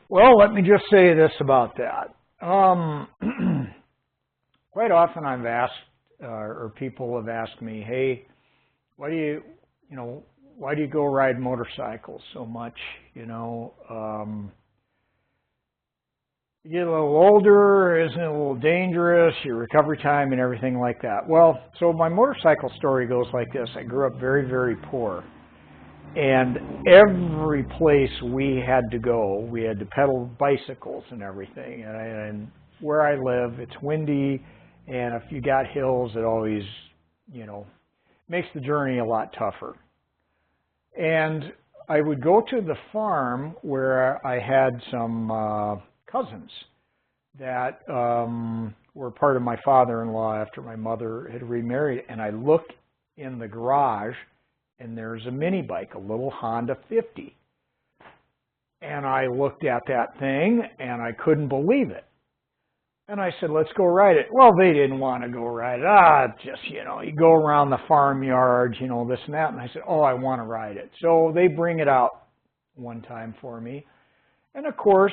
Well, let me just say this about that. Quite often I've asked, or people have asked me, hey, why do why do you go ride motorcycles so much? You get a little older, isn't it a little dangerous, your recovery time and everything like that. Well, so my motorcycle story goes like this. I grew up very, very poor. And every place we had to go, we had to pedal bicycles and everything. And where I live, it's windy, and if you got hills, it always, makes the journey a lot tougher. And I would go to the farm where I had some cousins that were part of my father-in-law after my mother had remarried, and I looked in the garage, and there's a mini bike, a little Honda 50. And I looked at that thing, and I couldn't believe it. And I said, let's go ride it. Well, they didn't want to go ride it. You go around the farmyard, this and that. And I said, oh, I want to ride it. So they bring it out one time for me. And of course,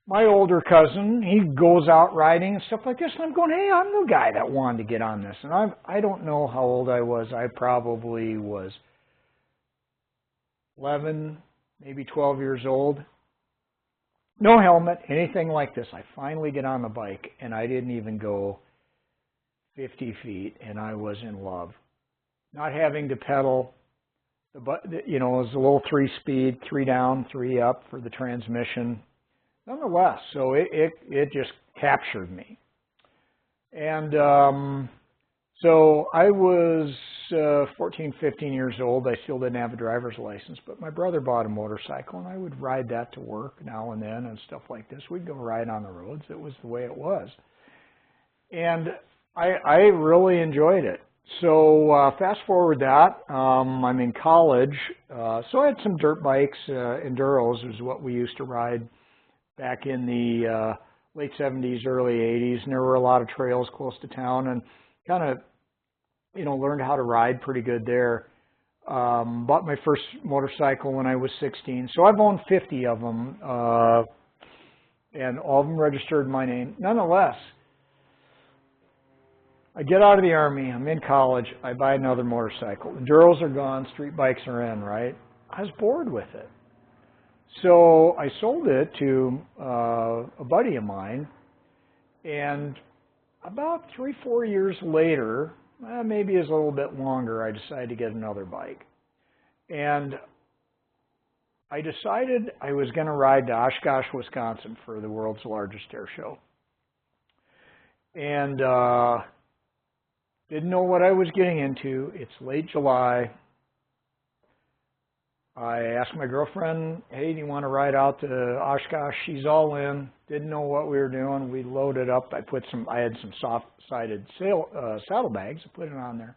my older cousin, he goes out riding and stuff like this. And I'm going, hey, I'm the guy that wanted to get on this. And I don't know how old I was. I probably was 11, maybe 12 years old. No helmet, anything like this. I finally get on the bike, and I didn't even go 50 feet, and I was in love. Not having to pedal, it was a little 3-speed, 3 down, 3 up for the transmission. Nonetheless, so it just captured me. And so I was 14, 15 years old. I still didn't have a driver's license, but my brother bought a motorcycle, and I would ride that to work now and then and stuff like this. We'd go ride on the roads. It was the way it was. And I really enjoyed it. So fast forward that, I'm in college. So I had some dirt bikes. Enduros is what we used to ride back in the late 70s, early 80s. And there were a lot of trails close to town, and kind of, learned how to ride pretty good there. Bought my first motorcycle when I was 16. So I've owned 50 of them, and all of them registered in my name. Nonetheless, I get out of the Army, I'm in college, I buy another motorcycle. Enduros are gone, street bikes are in, right? I was bored with it. So I sold it to a buddy of mine, and about 3-4 years later, maybe it's a little bit longer, I decided to get another bike. And I decided I was going to ride to Oshkosh, Wisconsin for the world's largest air show. And didn't know what I was getting into. It's late July. I asked my girlfriend, hey, do you want to ride out to Oshkosh? She's all in. Didn't know what we were doing. We loaded up. I had some soft-sided saddlebags. I put it on there.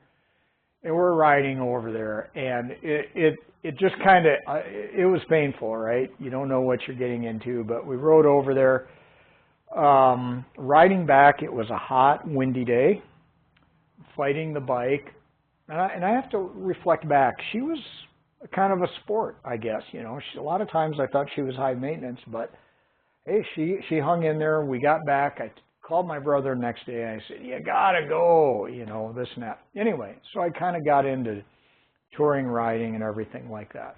And we're riding over there. And it just kind of, it was painful, right? You don't know what you're getting into. But we rode over there. Riding back, it was a hot, windy day. Fighting the bike. And I have to reflect back. She was kind of a sport, I guess. A lot of times I thought she was high maintenance, but hey, she hung in there. We got back. I called my brother the next day, and I said, you gotta go, this and that. Anyway, so I kind of got into touring riding and everything like that.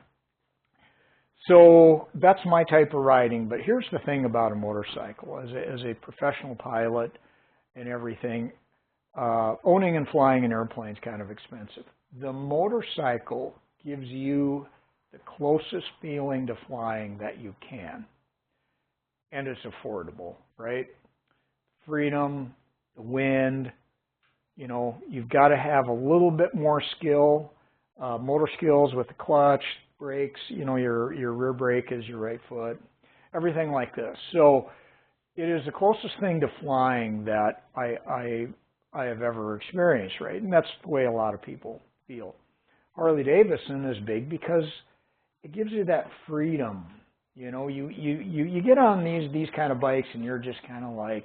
So that's my type of riding. But here's the thing about a motorcycle. As a professional pilot and everything, owning and flying an airplane is kind of expensive. The motorcycle gives you the closest feeling to flying that you can. And it's affordable, right? Freedom, the wind, you've got to have a little bit more skill, motor skills with the clutch, brakes, your rear brake is your right foot, everything like this. So it is the closest thing to flying that I have ever experienced, right? And that's the way a lot of people feel. Harley Davidson is big because it gives you that freedom. You get on these kind of bikes and you're just kind of like,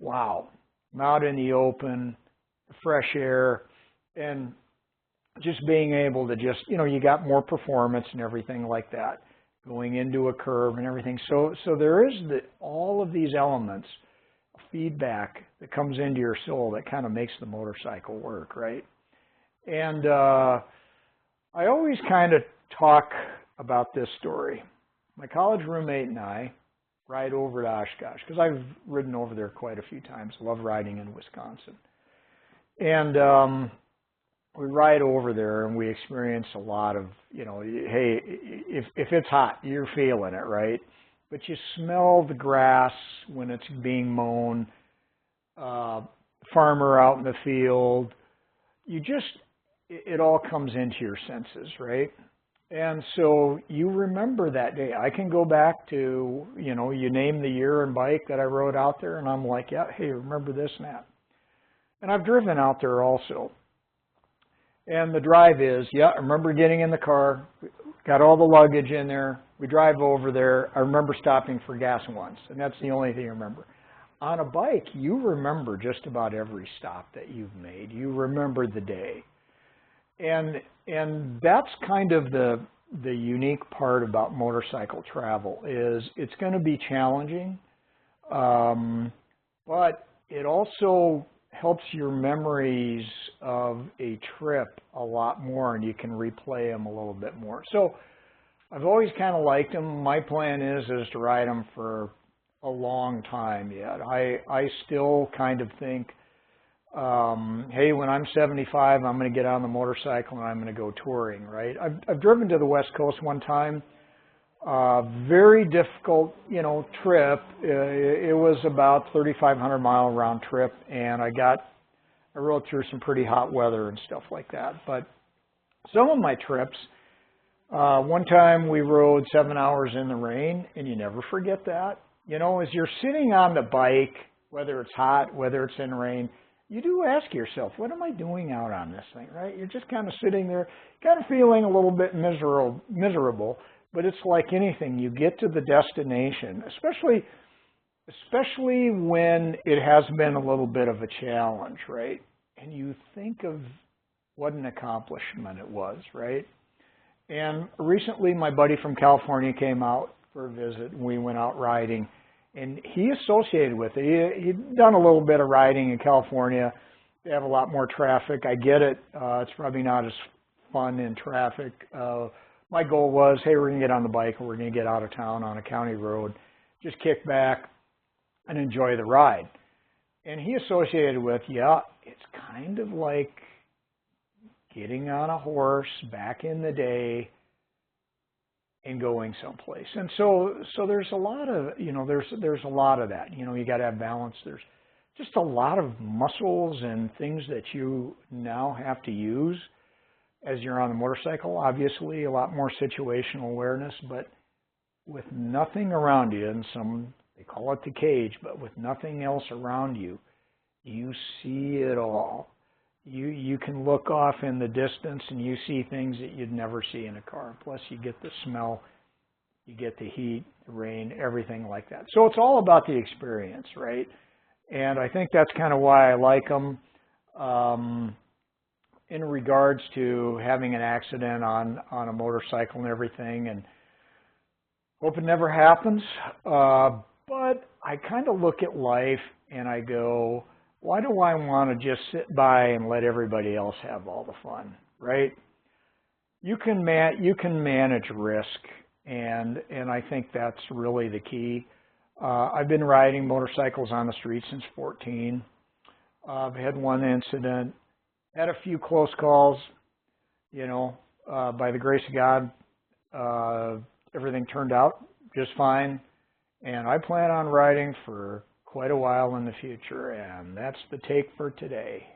wow, I'm out in the open, the fresh air, and just being able to just, you got more performance and everything like that. going into a curve and everything. So there is all of these elements, feedback that comes into your soul that kind of makes the motorcycle work, right? And I always kind of talk about this story. My college roommate and I ride over to Oshkosh because I've ridden over there quite a few times. I love riding in Wisconsin. And we ride over there and we experience a lot of, hey, if it's hot, you're feeling it, right? But you smell the grass when it's being mown, farmer out in the field. It all comes into your senses, right? And so you remember that day. I can go back to, you name the year and bike that I rode out there, and I'm like, yeah, hey, remember this and that. And I've driven out there also. And the drive is, yeah, I remember getting in the car, got all the luggage in there. We drive over there. I remember stopping for gas once, and that's the only thing I remember. On a bike, you remember just about every stop that you've made. You remember the day. And that's kind of the unique part about motorcycle travel is it's going to be challenging, but it also helps your memories of a trip a lot more, and you can replay them a little bit more. So I've always kind of liked them. My plan is to ride them for a long time yet. I still kind of think, hey, when I'm 75, I'm going to get on the motorcycle and I'm going to go touring, right? I've driven to the West Coast one time. Very difficult, trip. It was about 3,500 mile round trip, and I rode through some pretty hot weather and stuff like that. But some of my trips, one time we rode 7 hours in the rain, and you never forget that. As you're sitting on the bike, whether it's hot, whether it's in rain, you do ask yourself, what am I doing out on this thing, right? You're just kind of sitting there, kind of feeling a little bit miserable, but it's like anything. You get to the destination, especially when it has been a little bit of a challenge, right? And you think of what an accomplishment it was, right? And recently my buddy from California came out for a visit, and we went out riding. And he associated with it. He'd done a little bit of riding in California. They have a lot more traffic. I get it. It's probably not as fun in traffic. My goal was, hey, we're going to get on the bike and we're going to get out of town on a county road, just kick back and enjoy the ride. And he associated with, yeah, it's kind of like getting on a horse back in the day and going someplace. And so there's a lot of, there's a lot of that. You got to have balance. There's just a lot of muscles and things that you now have to use as you're on the motorcycle. Obviously, a lot more situational awareness, but with nothing around you, and they call it the cage, but with nothing else around you, you see it all. You can look off in the distance and you see things that you'd never see in a car. Plus you get the smell, you get the heat, the rain, everything like that. So it's all about the experience, right? And I think that's kind of why I like them. In regards to having an accident on a motorcycle and everything, and hope it never happens. But I kind of look at life and I go, why do I want to just sit by and let everybody else have all the fun, right? You can manage risk, and I think that's really the key. I've been riding motorcycles on the street since 14. I've had one incident, had a few close calls, by the grace of God, everything turned out just fine, and I plan on riding for quite a while in the future, and that's the take for today.